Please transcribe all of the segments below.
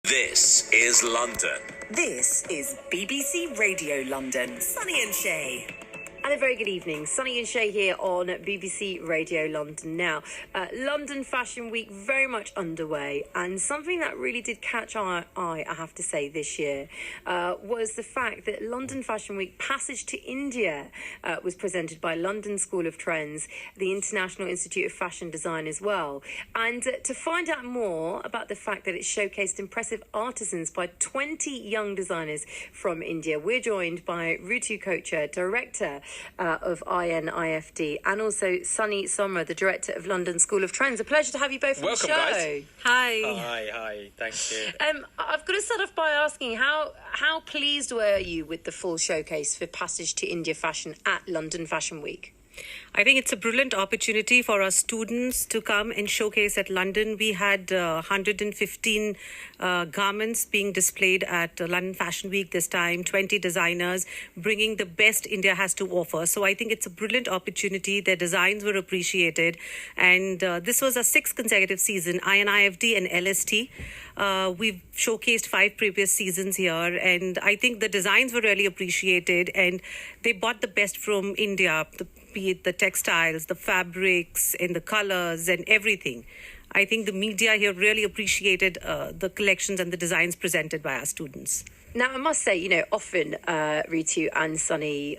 This is London. This is BBC Radio London. Sonny and Shay. And a very good evening. Sonny and Shay here on BBC Radio London now. London Fashion Week very much underway, and something that really did catch our eye, I have to say, this year was the fact that London Fashion Week Passage to India was presented by London School of Trends, the International Institute of Fashion Design as well. And to find out more about the fact that it showcased impressive artisans by 20 young designers from India, we're joined by Ritu Kochhar, Director of INIFD, and also Sunny Somra, the Director of London School of Trends. A pleasure to have you both on the show. Welcome, guys. Hi. Thank you. I've got to start off by asking, how pleased were you with the full showcase for Passage to India Fashion at London Fashion Week? I think it's a brilliant opportunity for our students to come and showcase at London. We had 115 garments being displayed at London Fashion Week this time, 20 designers bringing the best India has to offer. So I think it's a brilliant opportunity. Their designs were appreciated. And this was our sixth consecutive season, INIFD and LST. We've showcased 5 previous seasons here, and I think the designs were really appreciated, and they bought the best from India, be it the textiles, the fabrics, and the colors and everything. I think the media here really appreciated the collections and the designs presented by our students. Now, I must say, often, Ritu and Sunny,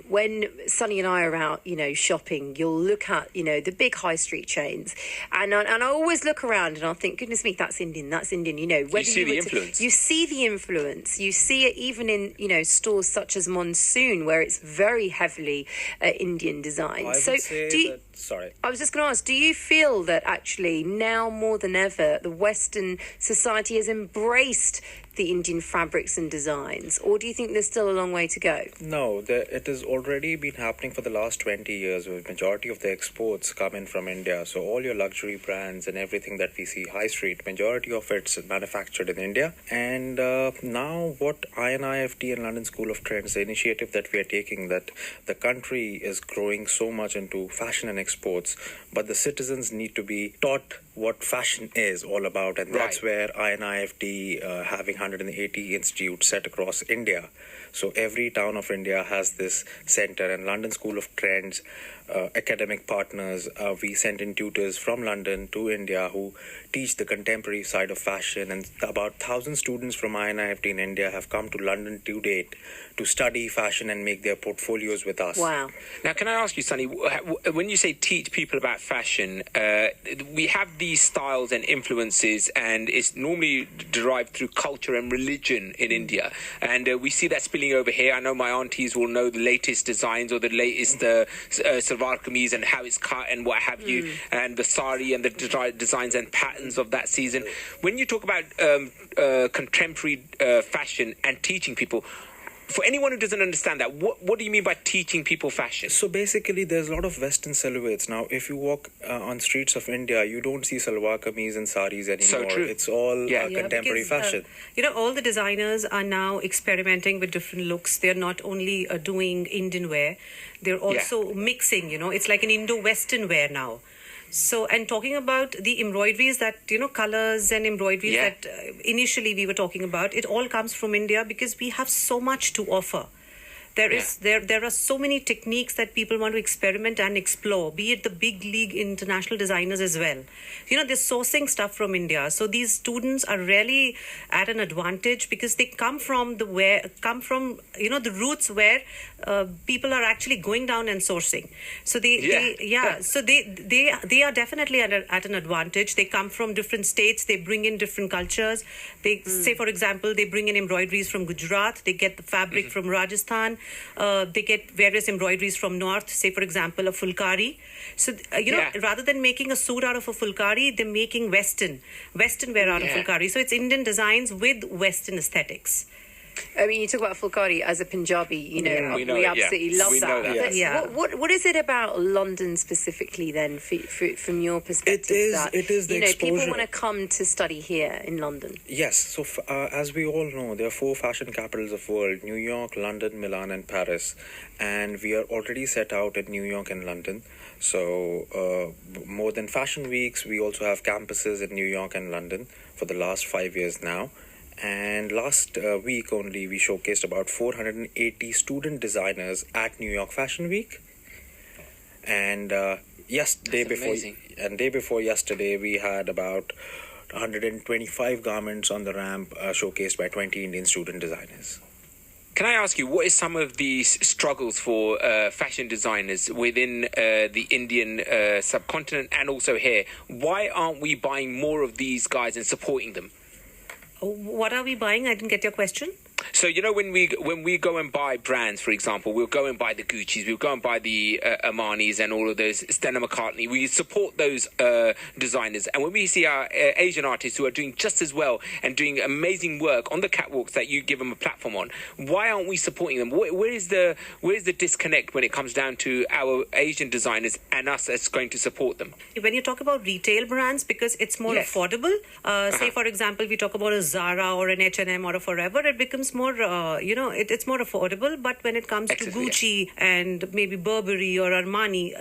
when Sunny and I are out, shopping, you'll look at, the big high street chains. And I always look around and I'll think, goodness me, that's Indian. You see the influence. You see the influence. You see it even in, stores such as Monsoon, where it's very heavily Indian designed. I was just going to ask, do you feel that actually now more than ever, the Western society has embraced the Indian fabrics and designs, or do you think there's still a long way to go? No, it has already been happening for the last 20 years, where the majority of the exports come in from India. So all your luxury brands and everything that we see high street, majority of it's manufactured in India. And now what INIFD and London School of Trends, the initiative that we are taking, that the country is growing so much into fashion and exports, but the citizens need to be taught what fashion is all about, and that's where INIFD, having 180 institutes set across India. So every town of India has this center, and London School of Trends, academic partners, we send in tutors from London to India who teach the contemporary side of fashion, and about 1,000 students from INIFD in India have come to London to date to study fashion and make their portfolios with us. Wow. Now, can I ask you, Sunny, when you say teach people about fashion, we have these styles and influences, and it's normally derived through culture and religion in India. And we see that spilling over here. I know my aunties will know the latest designs or the latest salwar kameez and how it's cut and what have you, and the sari and the designs and patterns of that season. When you talk about contemporary fashion and teaching people, for anyone who doesn't understand that, what do you mean by teaching people fashion? So basically, there's a lot of Western silhouettes. Now, if you walk on streets of India, you don't see salwar kameez and saris anymore. So true. It's all contemporary fashion. All the designers are now experimenting with different looks. They're not only doing Indian wear, they're also mixing, it's like an Indo-Western wear now. So, and talking about the embroideries that, colors and embroideries that initially we were talking about, it all comes from India because we have so much to offer. There are so many techniques that people want to experiment and explore, be it the big league international designers as well. They're sourcing stuff from India. So these students are really at an advantage because they come from the roots where people are actually going down and sourcing. So they are definitely at an advantage. They come from different states. They bring in different cultures. They say, for example, they bring in embroideries from Gujarat. They get the fabric from Rajasthan. They get various embroideries from North, say, for example, a fulkari. So, rather than making a suit out of a fulkari, they're making Western wear out of fulkari. So it's Indian designs with Western aesthetics. I mean, you talk about fulkari as a Punjabi, we absolutely love that. Yeah. What is it about London specifically then, from your perspective? It is the exposure. People want to come to study here in London. Yes. So as we all know, there are 4 fashion capitals of the world: New York, London, Milan, and Paris. And we are already set out in New York and London. So more than fashion weeks, we also have campuses in New York and London for the last 5 years now. And last week only, we showcased about 480 student designers at New York Fashion Week. And day before yesterday, we had about 125 garments on the ramp showcased by 20 Indian student designers. Can I ask you, what is some of these struggles for fashion designers within the Indian subcontinent and also here? Why aren't we buying more of these guys and supporting them? What are we buying? I didn't get your question. So, when we go and buy brands, for example, we'll go and buy the Gucci's, we'll go and buy the Armani's and all of those, Stella McCartney. We support those designers. And when we see our Asian artists who are doing just as well and doing amazing work on the catwalks that you give them a platform on, why aren't we supporting them? Where is the disconnect when it comes down to our Asian designers and us as going to support them? When you talk about retail brands, because it's more affordable, say, for example, we talk about a Zara or an H&M or a Forever, it becomes more, it's more affordable. But when it comes to Gucci and maybe Burberry or Armani,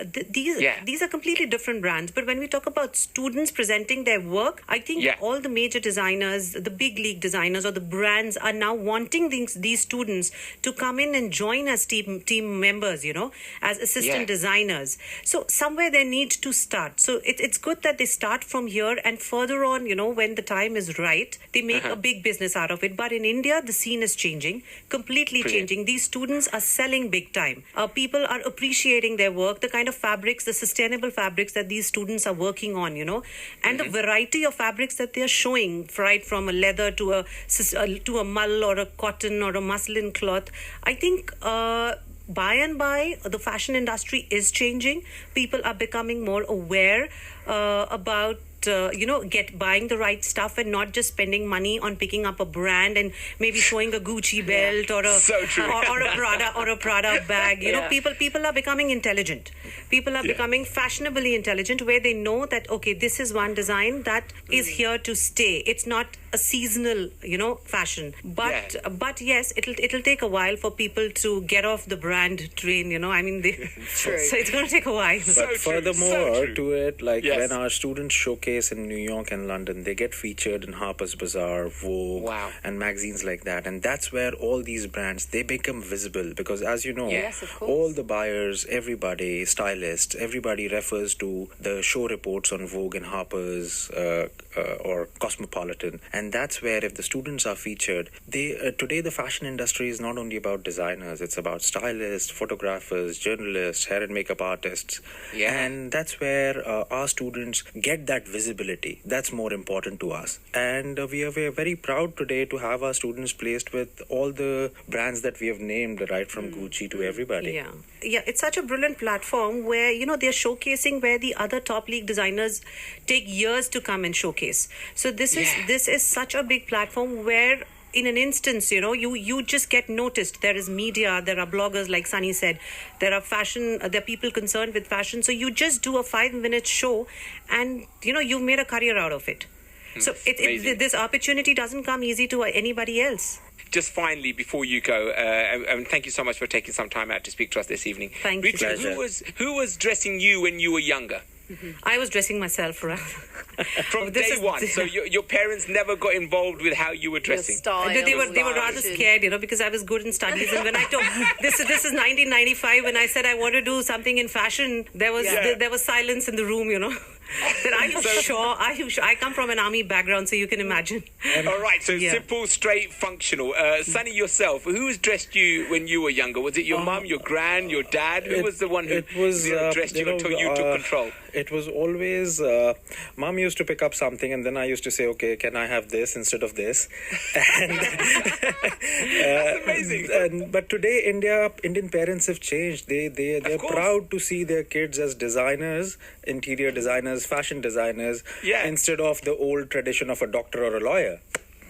these are completely different brands. But when we talk about students presenting their work, I think all the major designers, the big league designers or the brands are now wanting these students to come in and join as team members, as assistant designers. So somewhere they need to start. So it's good that they start from here, and further on, when the time is right, they make a big business out of it. But in India, the scene is changing, completely changing. These students are selling big time. People are appreciating their work, the kind of fabrics, the sustainable fabrics that these students are working on, and the variety of fabrics that they are showing, right from a leather to a mull or a cotton or a muslin cloth. I think by and by, the fashion industry is changing. People are becoming more aware about buying the right stuff and not just spending money on picking up a brand and maybe showing a Gucci belt or a Prada bag. People are becoming intelligent. People are becoming fashionably intelligent, where they know that this is one design that is here to stay. It's not a seasonal, fashion. But yes, it'll take a while for people to get off the brand train. So it's going to take a while. But furthermore to it, when our students showcase in New York and London, they get featured in Harper's Bazaar, Vogue, and magazines like that. And that's where all these brands, they become visible, because as you know, all the buyers, everybody, stylists, everybody refers to the show reports on Vogue and Harper's or Cosmopolitan. And that's where, if the students are featured, today the fashion industry is not only about designers, it's about stylists, photographers, journalists, hair and makeup artists. And that's where our students get that visibility. That's more important to us. And we are very proud today to have our students placed with all the brands that we have named, right from Gucci to everybody. Yeah, it's such a brilliant platform where, they're showcasing where the other top league designers take years to come and showcase. So this is such a big platform where, in an instance, you just get noticed. There is media, there are bloggers, like Sunny said, there are people concerned with fashion. So you just do a 5-minute show and, you've made a career out of it. So this opportunity doesn't come easy to anybody else. Just finally, before you go, and thank you so much for taking some time out to speak to us this evening. Thank you. Ritu, who was dressing you when you were younger? I was dressing myself around. From day one. So your parents never got involved with how you were dressing. They were rather scared, because I was good in studies. And when I told this is 1995, when I said I want to do something in fashion, there was silence in the room. Then are you sure? I come from an army background, so you can imagine. All right, so simple, straight, functional. Sunny, yourself, who has dressed you when you were younger? Was it your mum, your gran, your dad? Who was the one who dressed you until you took control? It was always, mum used to pick up something and then I used to say, okay, can I have this instead of this? And, that's amazing. But today, Indian parents have changed. They're proud to see their kids as designers, interior designers, fashion designers, instead of the old tradition of a doctor or a lawyer.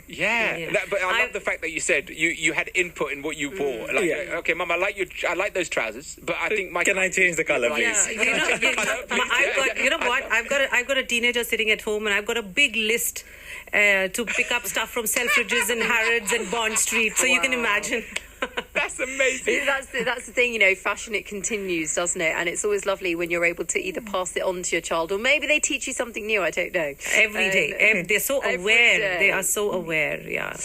But I love the fact that you said you had input in what you wore. Okay, Mum, I like those trousers, but I think Can I change the color, please? I've got a teenager sitting at home, and I've got a big list to pick up stuff from Selfridges and Harrods and Bond Street. So you can imagine. That's amazing. That's the thing, you know, fashion, it continues, doesn't it? And it's always lovely when you're able to either pass it on to your child or maybe they teach you something new, I don't know. Every day. They're so aware. day. They are so aware, yeah.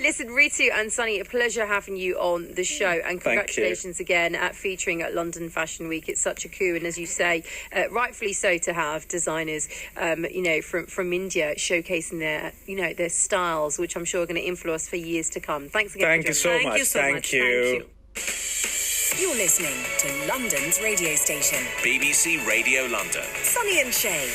Listen, Ritu and Sunny, a pleasure having you on the show, and congratulations again at featuring at London Fashion Week. It's such a coup, and as you say, rightfully so, to have designers, you know, from India showcasing their styles, which I'm sure are going to influence for years to come. Thanks again. Thank you so much. Thank you so much. Thank you. You're listening to London's radio station, BBC Radio London. Sonny and Shay.